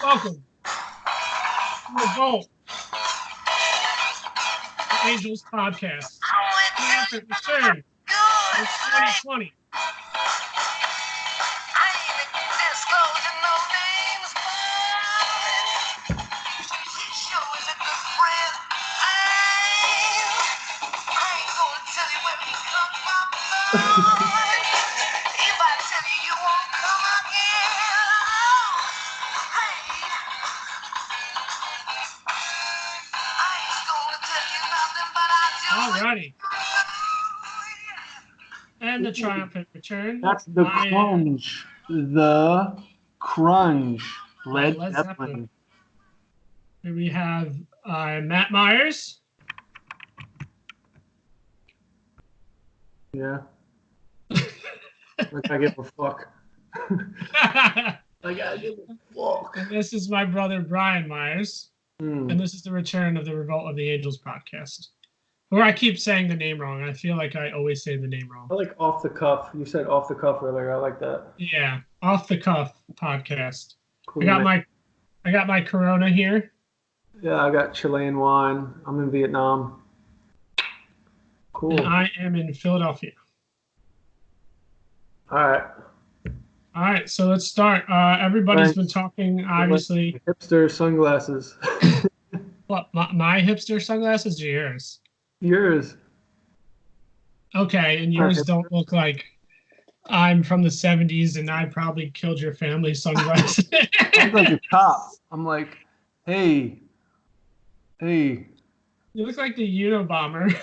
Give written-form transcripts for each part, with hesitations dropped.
Welcome to Revolt, the Angels podcast. Triumphant return in 2020. Alrighty. And the triumphant return. That's the crunch. The crunch. Led Zeppelin. Here we have Matt Myers. Yeah. Like I give a fuck. Like I give a fuck. And this is my brother Brian Myers. And this is the return of the Revolt of the Angels podcast. Or I keep saying the name wrong. I feel like I always say the name wrong. I like off the cuff. You said off the cuff earlier. I like that. Yeah, off the cuff podcast. Cool, I got my Corona here. Yeah, I got Chilean wine. I'm in Vietnam. Cool. And I am in Philadelphia. All right, so let's start. Everybody's been talking, obviously. Hipster sunglasses. What, my hipster sunglasses or yours? Yours. Okay, and yours don't look like I'm from the 70s and I probably killed your family sunglasses. I'm like a cop. I'm like, hey. You look like the Unabomber.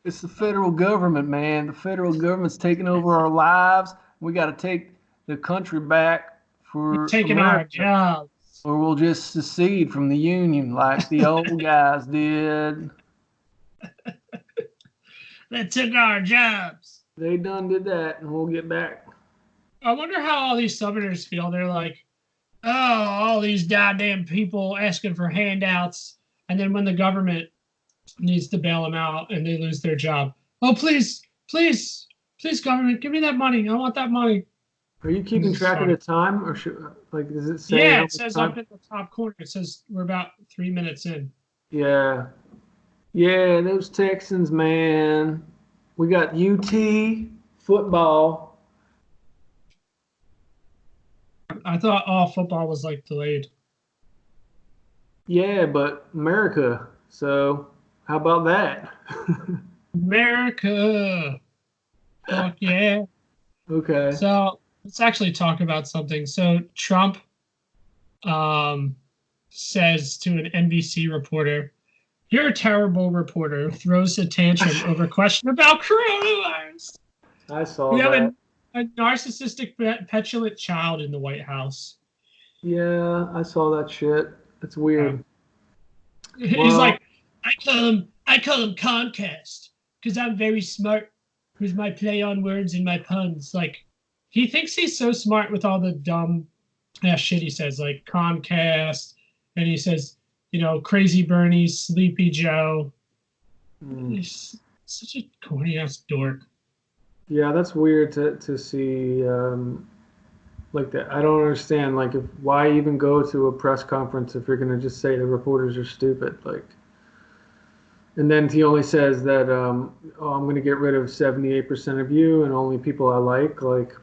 It's the federal government, man. The federal government's taking over our lives. We got to take the country back for We're taking America, our jobs. or we'll just secede from the Union like the old guys did. They took our jobs. They done did that, and we'll get back. I wonder how all these Southerners feel. They're like, oh, all these goddamn people asking for handouts. And then when the government needs to bail them out and they lose their job. Oh, please, government, give me that money. I want that money. Are you keeping track of the time, or does it say? Yeah, it says up at the top corner. It says we're about 3 minutes in. Yeah, those Texans, man. We got UT football. I thought all football was like delayed. Yeah, but America. So how about that? America. Fuck yeah. Okay. So let's actually talk about something. So Trump says to an NBC reporter, "You're a terrible reporter," throws a tantrum over question about coronavirus. I saw we that. have a narcissistic, petulant child in the White House. Yeah, I saw that shit. It's weird. He's like, I call him Comcast because I'm very smart with my play on words and my puns. Like, he thinks he's so smart with all the dumb shit he says, like Comcast, and he says, Crazy Bernie, Sleepy Joe. He's such a corny ass dork. Yeah, that's weird to see like that. I don't understand. Like, why even go to a press conference if you're gonna just say the reporters are stupid? Like, and then he only says that, I'm gonna get rid of 78% of you and only people I like. Like,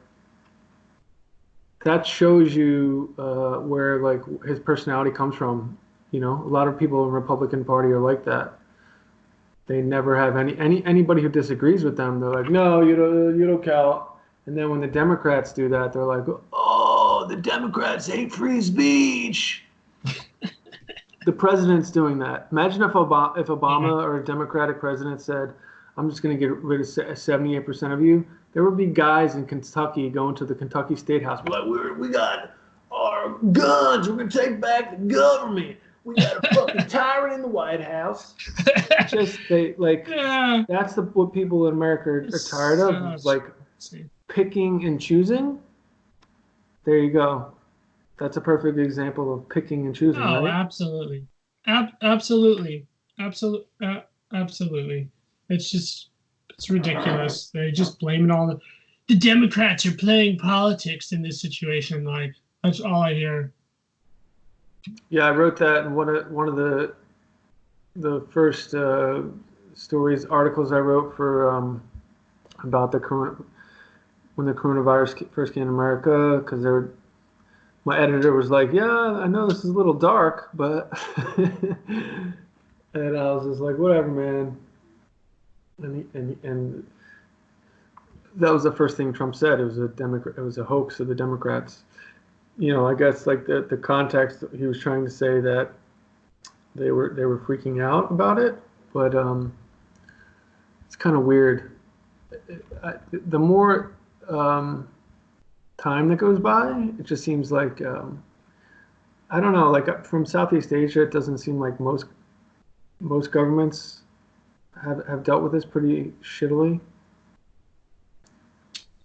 that shows you where like his personality comes from. A lot of people in the Republican Party are like that. They never have anybody who disagrees with them. They're like, no, you don't count. And then when the Democrats do that, they're like, oh, the Democrats hate free speech. The president's doing that. Imagine if Obama or a Democratic president said, I'm just going to get rid of 78% of you. There would be guys in Kentucky going to the Kentucky State House. We're like, we got our guns. We're going to take back the government. We got a fucking tyrant in the White House. That's what people in America are tired of. Like, picking and choosing. There you go. That's a perfect example of picking and choosing. Oh, right? Absolutely. Absolutely. It's ridiculous. They just blame it all. The Democrats are playing politics in this situation. Like, That's all I hear. Yeah, I wrote that in one of the first stories articles I wrote for about the current when the coronavirus first came to America, because my editor was like, "Yeah, I know this is a little dark, but," and I was just like, "Whatever, man." And that was the first thing Trump said. It was a Democrat. It was a hoax of the Democrats. I guess like the context he was trying to say that they were freaking out about it, but it's kind of weird. The more time that goes by, it just seems like I don't know. Like from Southeast Asia, it doesn't seem like most governments have dealt with this pretty shittily.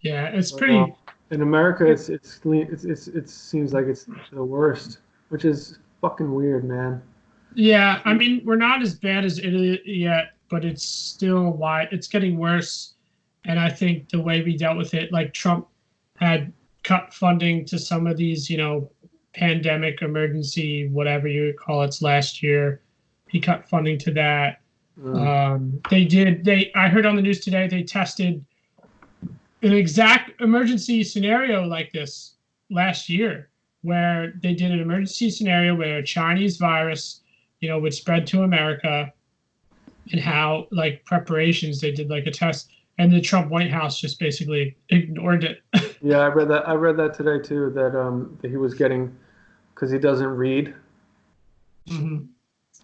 Yeah, it's But pretty. in America, it seems like it's the worst, which is fucking weird, man. Yeah, I mean, we're not as bad as Italy yet, but it's still why it's getting worse. And I think the way we dealt with it, like Trump had cut funding to some of these, pandemic emergency, whatever you call it, last year. He cut funding to that. Mm. I heard on the news today they tested an exact emergency scenario like this last year, where they did an emergency scenario where a Chinese virus, would spread to America, and how like preparations they did like a test, and the Trump White House just basically ignored it. Yeah, I read that. I read that today too. That he was getting because he doesn't read. Mm-hmm.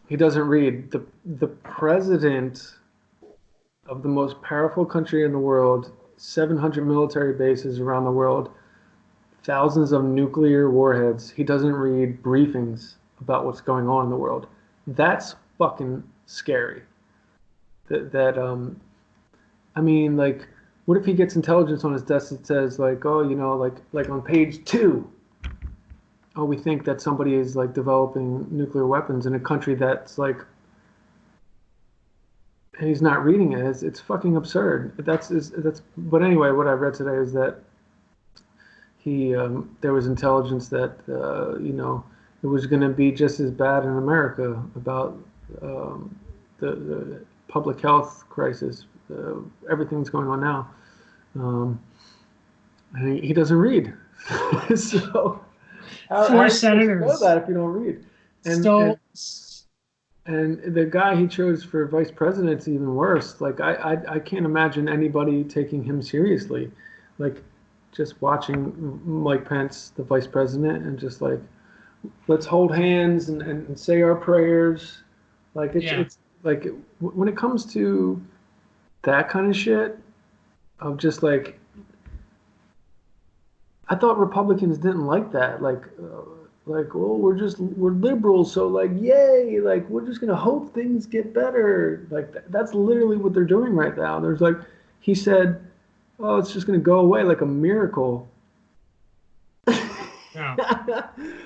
He doesn't read. The president of the most powerful country in the world, 700 military bases around the world, thousands of nuclear warheads. He doesn't read briefings about what's going on in the world. That's fucking scary. That I mean, like, what if he gets intelligence on his desk that says like, oh, like on page 2, oh, we think that somebody is like developing nuclear weapons in a country that's like, he's not reading it. It's fucking absurd. That's. But anyway, what I read today is that there was intelligence that it was going to be just as bad in America about the public health crisis, everything's going on now. And he doesn't read, so how Four are you supposed to know senators that if you don't read? And and still. and the guy he chose for vice president's even worse. Like I can't imagine anybody taking him seriously. Like just watching Mike Pence, the vice president, and just like let's hold hands and say our prayers. Like Yeah, it's like when it comes to that kind of shit of just like I thought Republicans didn't like that. Like, oh, we're liberals, so like, yay! Like, we're just gonna hope things get better. Like, that's literally what they're doing right now. There's like, he said, oh, it's just gonna go away like a miracle. no,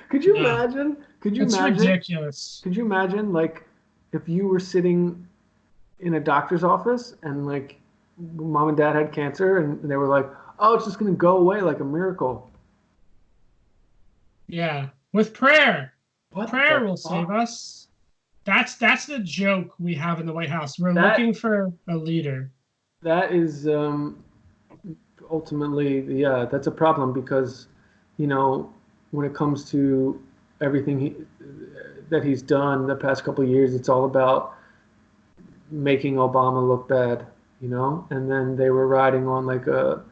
Could you no, imagine? Could you it's imagine? ridiculous. Could you imagine like if you were sitting in a doctor's office and like mom and dad had cancer and they were like, oh, it's just gonna go away like a miracle. Yeah, with prayer, What the prayer will save fuck? us. That's the joke we have in the White House. We're That looking for a leader. that is ultimately, yeah, that's a problem because, you know, when it comes to everything that he's done the past couple of years, it's all about making Obama look bad, and then they were riding on like a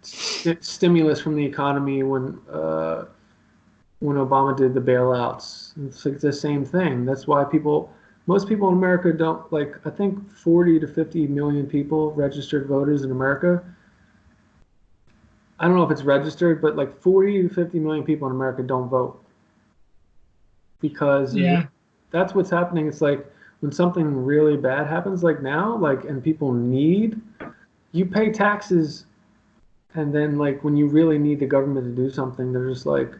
stimulus from the economy when Obama did the bailouts. It's like the same thing. That's why most people in America don't like. I think 40 to 50 million people registered voters in America. I don't know if it's registered, but like 40 to 50 million people in America don't vote because Yeah, that's what's happening. It's like when something really bad happens, like now, like and people need, you pay taxes, and then like when you really need the government to do something, they're just like,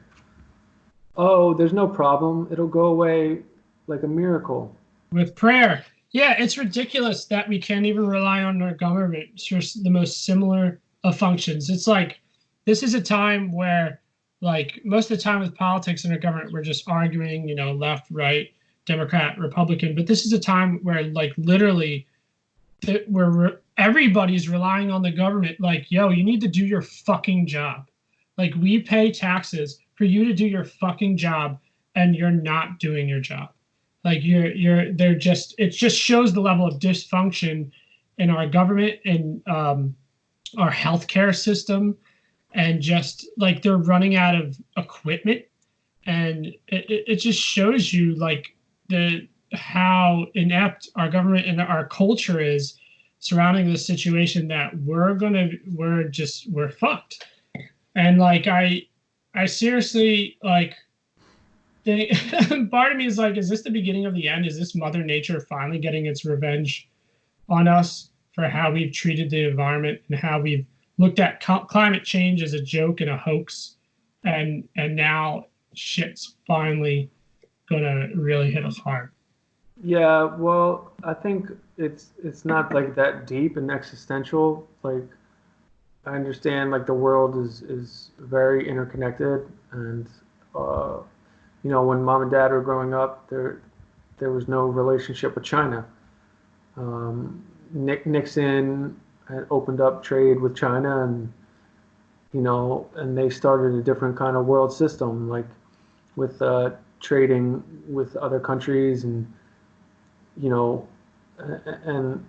oh, there's no problem. It'll go away like a miracle. with prayer. Yeah, it's ridiculous that we can't even rely on our government for the most similar of functions. It's like this is a time where like most of the time with politics and our government, we're just arguing, you know, left, right, Democrat, Republican. But this is a time where, like, literally, where everybody's relying on the government. Like, yo, you need to do your fucking job. Like, we pay taxes for you to do your fucking job, and you're not doing your job. Like, they're just, it just shows the level of dysfunction in our government and our healthcare system, and just like they're running out of equipment, and it just shows you like the how inept our government and our culture is surrounding this situation, that we're fucked. And like I seriously like think part of me is like, is this the beginning of the end? Is this Mother Nature finally getting its revenge on us for how we've treated the environment and how we've looked at climate change as a joke and a hoax, and now shit's finally gonna really hit us hard. Yeah, well, I think it's not like that deep and existential. Like I understand like the world is very interconnected, and uh, you know, when mom and dad were growing up, there was no relationship with China. Nixon had opened up trade with China, and you know, and they started a different kind of world system, like with trading with other countries, and you know, and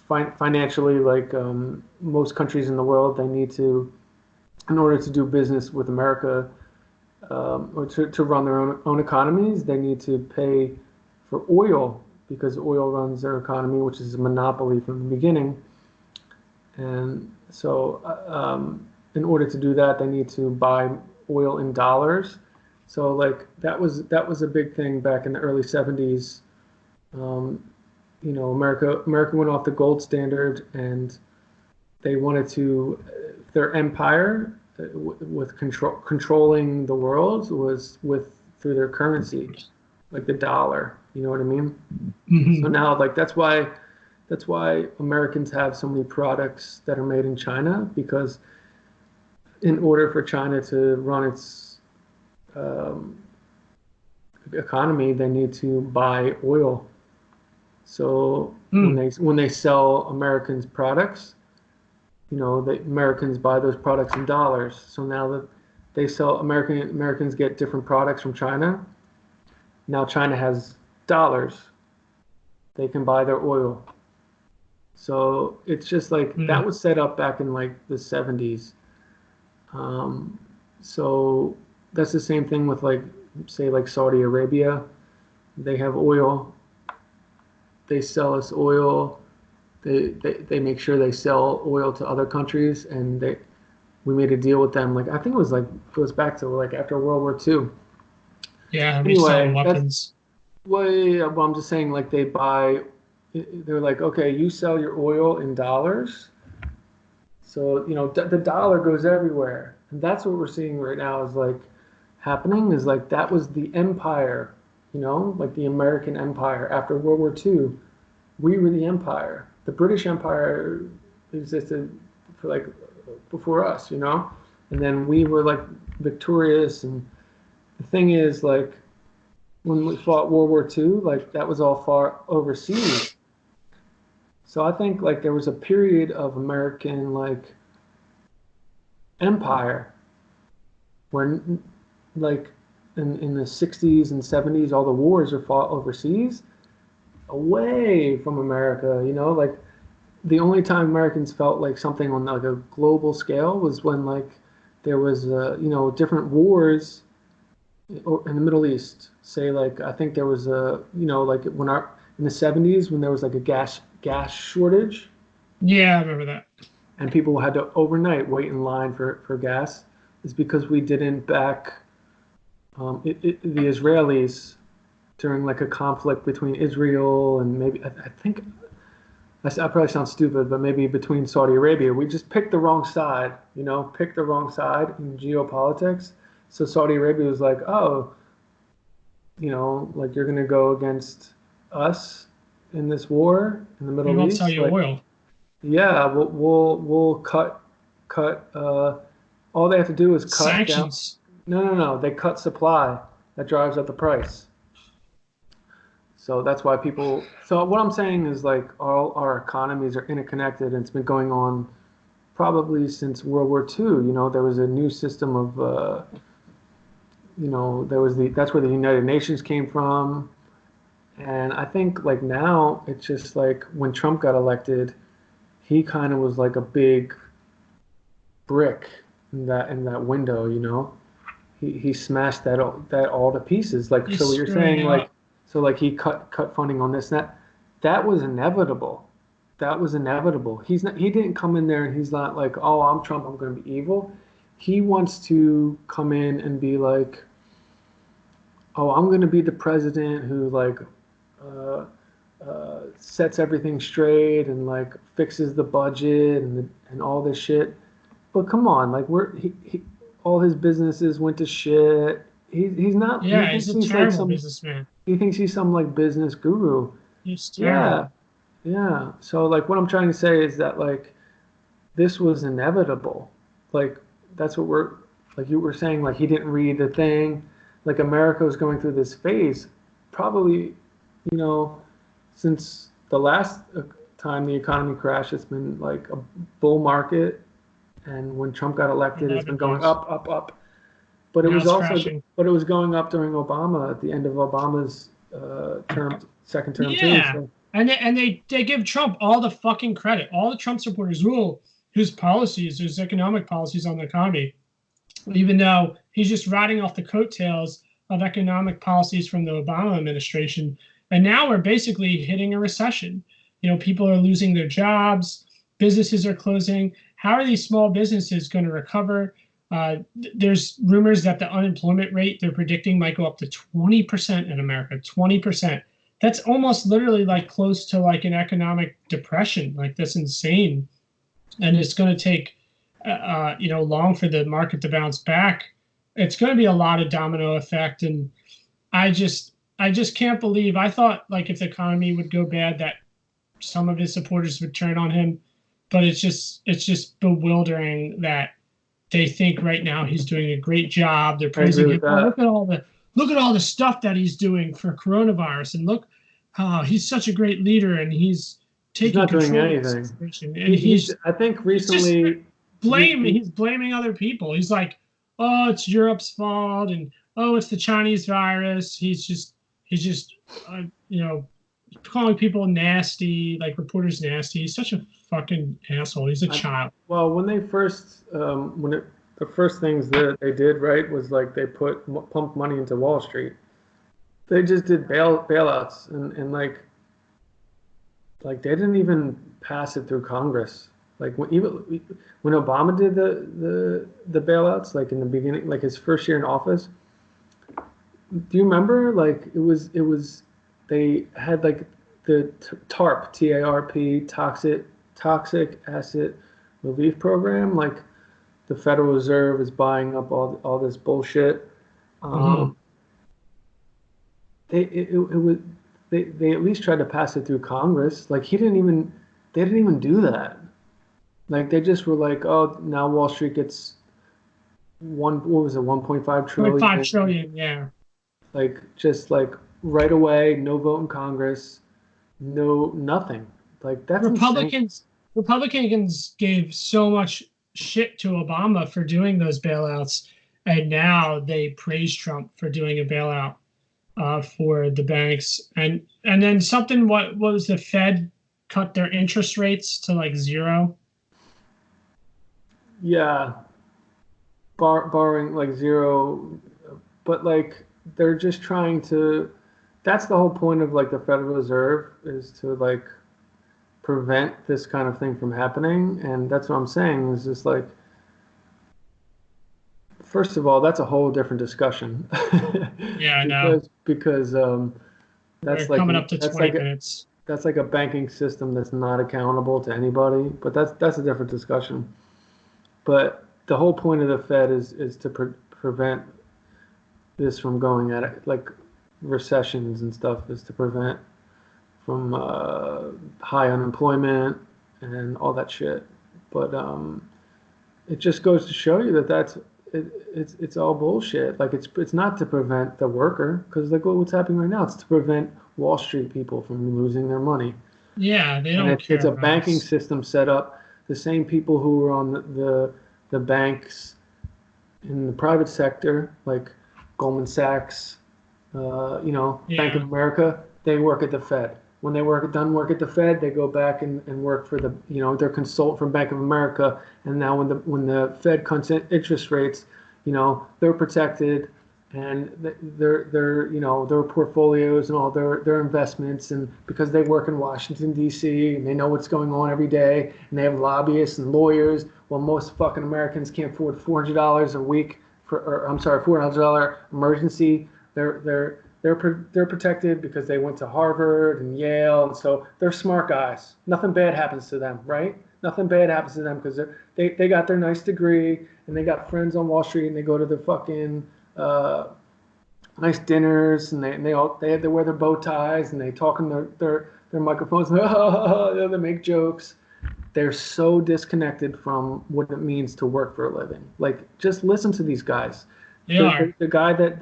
financially, like most countries in the world, they need to, in order to do business with America, or to run their own economies, they need to pay for oil because oil runs their economy, which is a monopoly from the beginning. And so, in order to do that, they need to buy oil in dollars. So, like that was a big thing back in the early '70s. Um, you know, America went off the gold standard, and they wanted to their empire with controlling the world was with through their currency, like the dollar. You know what I mean? So Mm-hmm. now, like that's why Americans have so many products that are made in China, because in order for China to run its um, economy, they need to buy oil. So Mm. when they sell Americans products, you know, the Americans buy those products in dollars. So now that they sell Americans get different products from China. Now China has dollars. They can buy their oil. So it's just like that Mm. was set up back in like the '70s. Um, so that's the same thing with like say like Saudi Arabia. They have oil. They sell us oil. They make sure they sell oil to other countries, and they we made a deal with them. Like I think it was like goes back to like after World War II. Yeah, we sell them Anyway, that's weapons. way. Well, I'm just saying like they buy. They're like, okay, you sell your oil in dollars, so you know the dollar goes everywhere, and that's what we're seeing right now is like happening is like that was the empire, you know, like the American empire after World War II. We were the empire. The British Empire existed for like before us, you know, and then we were like victorious. And the thing is, like when we fought World War II, like that was all far overseas. So I think like there was a period of American like empire where like in the '60s and '70s, all the wars are fought overseas, away from America. You know, like the only time Americans felt like something on like a global scale was when like there was you know different wars in the Middle East. Say like I think there was a you know like when our in the '70s when there was like a gas shortage, Yeah, I remember that. and people had to overnight wait in line for gas, is because we didn't back the Israelis during like a conflict between Israel and maybe I think I probably sound stupid, but maybe between Saudi Arabia. We just picked the wrong side, you know, picked the wrong side in geopolitics. So Saudi Arabia was like, oh, you know, like you're going to go against us in this war in the We Middle won't sell East. you Like, oil. yeah, we'll cut. All they have to do is cut down. Sanctions. No. They cut supply. That drives up the price. So that's why people. So what I'm saying is like all our economies are interconnected, and it's been going on probably since World War II. There was a new system of, there was that's where the United Nations came from. And I think like now it's just like when Trump got elected, he kind of was like a big brick in that window. He smashed that all to pieces. Like so, what He's you're screwing saying, it like up. so, like he cut funding on this and that. That was inevitable. That was inevitable. He's not. He didn't come in there and he's not like, oh, I'm Trump. I'm going to be evil. He wants to come in and be like, oh, I'm going to be the president who like uh, sets everything straight and like fixes the budget and all this shit. But come on, like all his businesses went to shit. He's not. He Yeah, he's thinks a he's like terrible some. businessman. He thinks he's some like business guru. He's Yeah, terrible. yeah. So like what I'm trying to say is that like this was inevitable. Like that's what we're like you were saying. Like he didn't read the thing. Like America was going through this phase, probably, you know, since the last time the economy crashed. It's been like a bull market, and when Trump got elected, it's been 11 going years. up, up, up. But it Now was it's also, crashing. but it was going up during Obama at the end of Obama's second term too. Yeah, So and they give Trump all the fucking credit. All the Trump supporters rule his policies, his economic policies on the economy, even though he's just riding off the coattails of economic policies from the Obama administration. And now we're basically hitting a recession. People are losing their jobs, businesses are closing. How are these small businesses going to recover? There's rumors that the unemployment rate they're predicting might go up to 20% in America. 20%. That's almost literally like close to like an economic depression. Like that's insane, and it's going to take long for the market to bounce back. It's going to be a lot of domino effect, and I just can't believe. I thought like if the economy would go bad, that some of his supporters would turn on him, but it's just bewildering that they think right now he's doing a great job. They're I agree praising with him. Oh, that. look at all the stuff that he's doing for coronavirus, and look how he's such a great leader, and he's He's taking not doing control of the anything. situation, and He's. he's I think he's just recently. he's blaming other people. He's like, oh, it's Europe's fault, and oh, it's the Chinese virus. He's just uh, you know calling people nasty, like reporters nasty. He's such a fucking asshole. He's a I, child. well, when they first, the first things that they did right was like they pumped money into Wall Street. They just did bailouts and like they didn't even pass it through Congress. Like when Obama did the bailouts, like in the beginning, like his first year in office, do you remember? Like it was they had like the TARP, TARP, toxic asset relief program. Like the Federal Reserve is buying up all this bullshit. Mhm. Um, it was they at least tried to pass it through Congress. Like they didn't even do that. Like they just were like, oh, now Wall Street gets what was it, 1.5 0.5 trillion. trillion. Yeah. Like just like right away, no vote in Congress, no nothing. Like that's insane. Republicans gave so much shit to Obama for doing those bailouts, and now they praise Trump for doing a bailout for the banks, and then something. What was the Fed cut their interest rates to like zero? Yeah, borrowing like zero, but like they're just trying to. That's the whole point of like the Federal Reserve is to like prevent this kind of thing from happening, and that's what I'm saying is just like first of all, that's a whole different discussion Yeah, I know. because We're that's like coming up to that's 20 like minutes. that's like a banking system that's not accountable to anybody. But that's a different discussion. But the whole point of the Fed is to prevent this from going at it, like recessions and stuff, is to prevent from high unemployment and all that shit. But it just goes to show you that it's all bullshit. Like it's not to prevent the worker, because like what's happening right now, it's to prevent Wall Street people from losing their money. Yeah, they And don't it's care a about banking us. system set up. The same people who were on the banks in the private sector, like Goldman Sachs, Bank of Yeah, America, they work at the Fed. When they work at the Fed, they go back and work for their consultant from Bank of America. And now when the Fed cuts interest rates, they're protected, and their portfolios and all their investments, and because they work in Washington D.C. and they know what's going on every day, and they have lobbyists and lawyers. Well, most fucking Americans can't afford $400 a week or I'm sorry, $400 emergency. They're protected because they went to Harvard and Yale, and so they're smart guys. Nothing bad happens to them, right? Nothing bad happens to them because they got their nice degree, and they got friends on Wall Street, and they go to the fucking uh, nice dinners, and they wear their bow ties, and they talk in their microphones. They make jokes. They're so disconnected from what it means to work for a living. Like, just listen to these guys. they The are. the guy that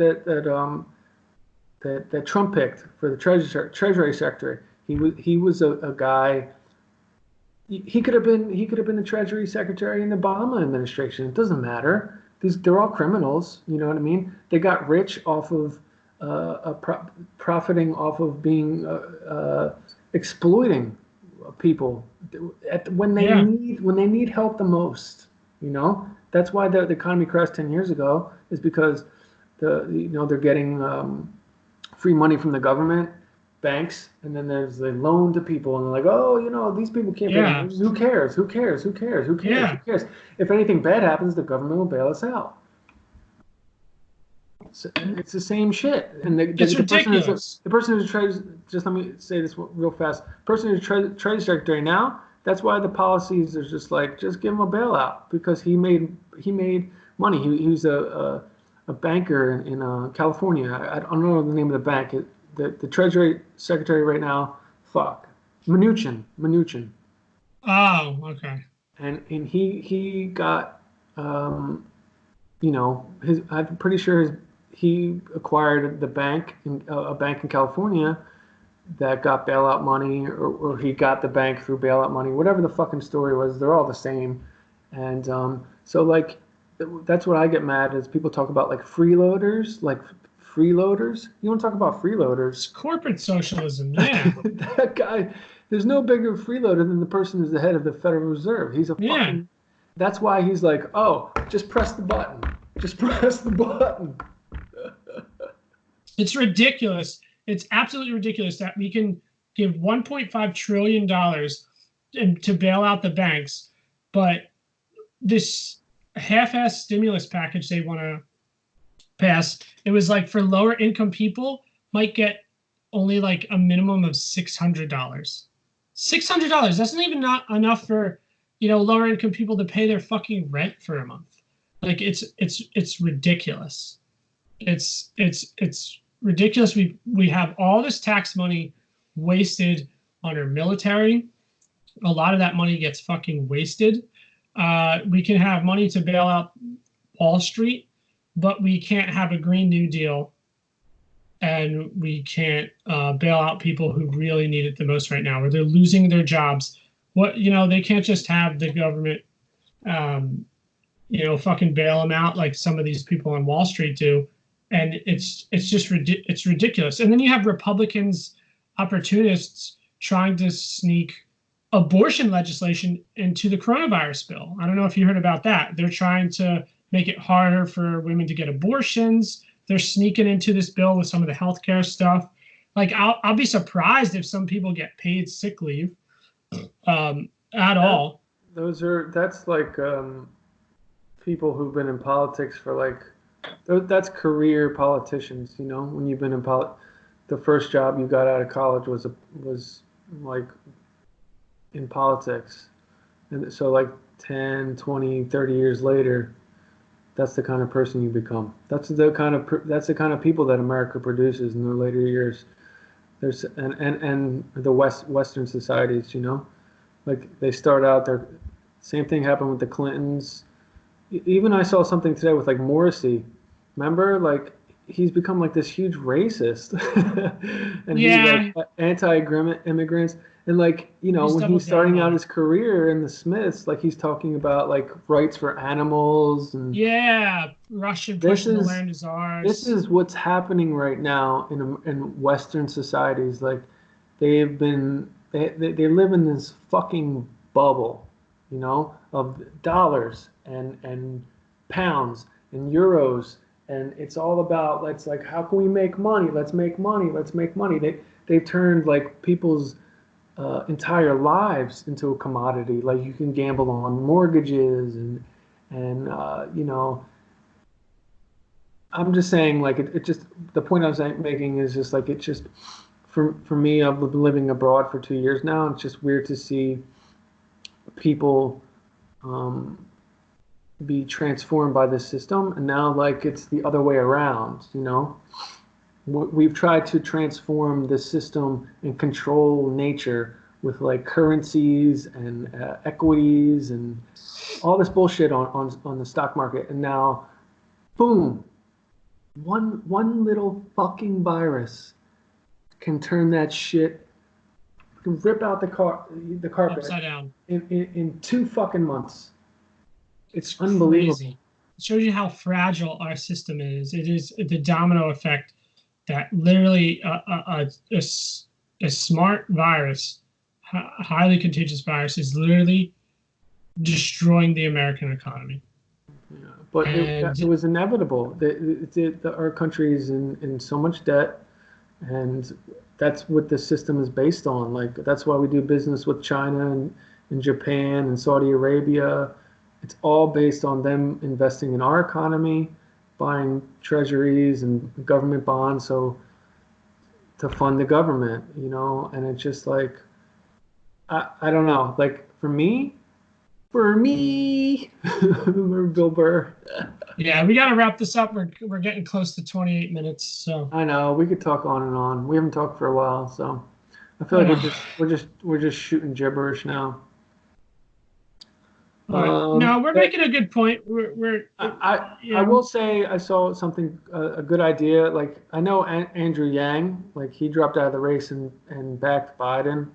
Trump picked for the Treasury Secretary. He was a guy. He could have been the Treasury Secretary in the Obama administration. It doesn't matter. They're all criminals. You know what I mean? They got rich off of profiting off of being exploiting people Yeah, when they need help the most. That's why the economy crashed 10 years ago, is because they're getting free money from the government, banks, and then there's the loan to people, and they're like, oh, these people can't pay their yeah, mortgages. Who cares? Who cares? Who cares? Who cares? Who yeah. cares? If anything bad happens, the government will bail us out. It's the same shit. And It's ridiculous. the person who's just let me say this real fast. The person who's Treasury Secretary now, that's why the policies are just like, just give him a bailout, because he made money. He was a banker in California. I don't know the name of the bank. The Treasury Secretary right now, fuck, Mnuchin, Oh, okay. and he got his. I'm pretty sure he acquired the bank in a bank in California that got bailout money, or he got the bank through bailout money. Whatever the fucking story was, they're all the same. And so like that's what I get mad is people talk about like freeloaders, like freeloaders. You want to talk about It's freeloaders? corporate socialism. Yeah, That guy, there's no bigger freeloader than the person who's the head of the Federal Reserve. He's a yeah. fucking. That's why he's like, oh, just press the button. Just press the button. It's ridiculous. It's absolutely ridiculous that we can give $1.5 trillion to bail out the banks, but this half-ass stimulus package they want to pass, it was like for lower income people might get only like a minimum of $600. $600. That's not even not enough for lower income people to pay their fucking rent for a month. Like it's ridiculous. It's ridiculous. We have all this tax money wasted on our military. A lot of that money gets fucking wasted. We can have money to bail out Wall Street, but we can't have a Green New Deal, and we can't bail out people who really need it the most right now, where they're losing their jobs. They can't just have the government, fucking bail them out like some of these people on Wall Street do, and it's ridiculous. And then you have Republicans, opportunists trying to sneak abortion legislation into the coronavirus bill. I don't know if you heard about that. They're trying to make it harder for women to get abortions. They're sneaking into this bill with some of the healthcare stuff. Like I'll be surprised if some people get paid sick leave at That, all. that's like people who've been in politics for like that's career politicians. When you've been in the first job you got out of college was like in politics, and so like 10, 20, 30 years later, that's the kind of person you become. That's the kind of people that America produces in their later years. There's and the Western societies, like they start out, their same thing happened with the Clintons. even I saw something today with like Morrissey. Remember, like he's become like this huge racist, and he's like Yeah, anti-immigrants. And like he's when he's doubled down starting out on it. his career in the Smiths, like he's talking about like rights for animals, and Yeah, Russian this pushing the is land is this ours. is what's happening right now in Western societies. Like they live in this fucking bubble, of dollars and pounds and euros, and it's all about let's like how can we make money? Let's make money. Let's make money. They've turned like people's entire lives into a commodity. Like you can gamble on mortgages and. I'm just saying, like, it just the point I was making is just like it just for me, I've been living abroad for 2 years now. It's just weird to see people um, be transformed by the system, and now like it's the other way around. We've tried to transform the system and control nature with like currencies and equities and all this bullshit on the stock market, and now boom, one little fucking virus can turn that shit, can rip out the carpet Upside down. in 2 fucking months. It's unbelievable. Crazy. It shows you how fragile our system is. It is the domino effect that literally a smart virus, highly contagious virus, is literally destroying the American economy. Yeah, but it And was inevitable. Our country is in so much debt, and that's what the system is based on. Like that's why we do business with China and Japan and Saudi Arabia. It's all based on them investing in our economy, buying treasuries and government bonds, so to fund the government, and it's just like I don't know. Like for me, remember Bill Burr. yeah, we got to wrap this up. We're getting close to 28 minutes. So I know we could talk on and on. We haven't talked for a while, so I feel I like know. we're just shooting gibberish now. But no, we're But making a good point. We're I will say I saw something a good idea. Like I know Andrew Yang, like he dropped out of the race and backed Biden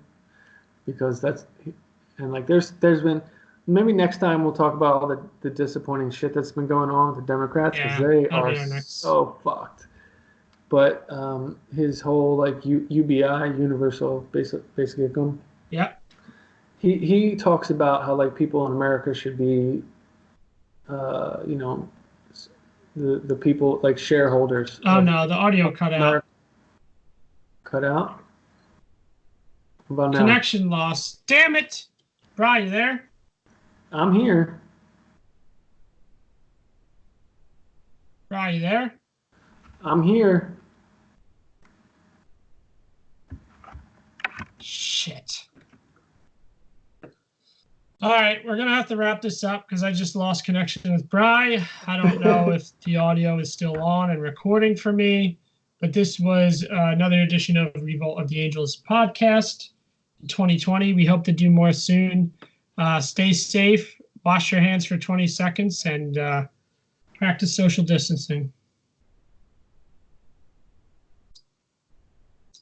because and like there's been maybe next time we'll talk about all the disappointing shit that's been going on with the Democrats because yeah, they that'll are be our next. so fucked. But his whole like UBI, universal basic income, Yeah. he talks about how like people in America should be, you know, the people like shareholders Oh no, the audio of cut out. America. Cut out. How about now? Connection loss. Damn it, Brian, you there? I'm here. Brian, you there? I'm here. Shit. All right, we're gonna have to wrap this up because I just lost connection with Bry. I don't know if the audio is still on and recording for me, but this was another edition of Revolt of the Angels podcast in 2020. We hope to do more soon. Stay safe, wash your hands for 20 seconds, and practice social distancing.